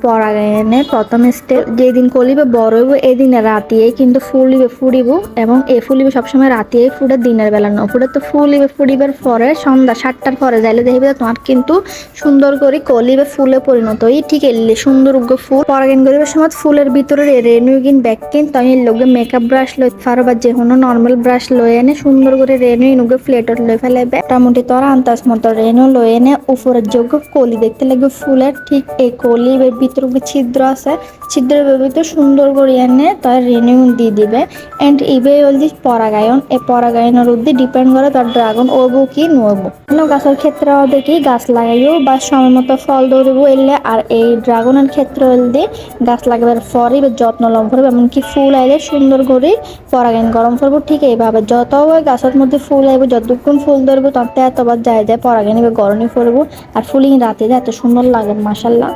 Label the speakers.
Speaker 1: পরাগায়নে প্রথম স্টেপ যেদিন কলিবে বড় হইব এই দিনে রাতিয়ে কিন্তু ফুড়িব এবং এই ফুলিবে সবসময় রাতিয়ে ফুটে দিনের বেলা না ফুটে তো ফুড়িবার পরে সন্ধ্যা 7টার পরে যাইলে দেখবে তোমার কিন্তু সুন্দর করে কলিবে ফুলে পরিণত হই ঠিক এলে সুন্দর ফুল পরাগায়ন করিবার সময় ফুলের ভিতরে রেনুইগিন ব্যাককিন তাই লগে মেকআপ ব্রাশ লই ফারো বা যে কোনো নর্মাল ব্রাশ লই এনে সুন্দর করে রেনুই নুগে ফ্লেটর লই ফেলাইবে মোটামুটি তোরা আন্তাজ মতো রেনু লই এনে উপরের যোগ্য কলি দেখতে লাগবে ফুলের ঠিক এই কলিবের ভিতরে ছিদ্র আছে ছিদ্রের ভিতরে সুন্দর করে এনে তার রেনিউ দিয়ে দিবে এন্ড ইবে হলদি পরাগায়ন এই পরাগায়নের উদ্দে ডিপেন্ড করে তার ড্রাগন ওবো কি নোবো গাছের ক্ষেত্রে দেখি গাছ লাগাইও বা সময় মতো ফল ধরব এলে আর এই ড্রাগনের ক্ষেত্রে হলদি গাছ লাগাবার পরে যত্ন লম করবে এমনকি ফুল আইলে সুন্দর করে পরাগায়ন গরম করবো ঠিক এইভাবে যত গাছের মধ্যে ফুল আইব যতক্ষণ ফুল ধরবো তত এতবার যায় পরাগায়ন গরমই করবো আর ফুলিং রাতে এত সুন্দর লাগে মাশাল্লাহ।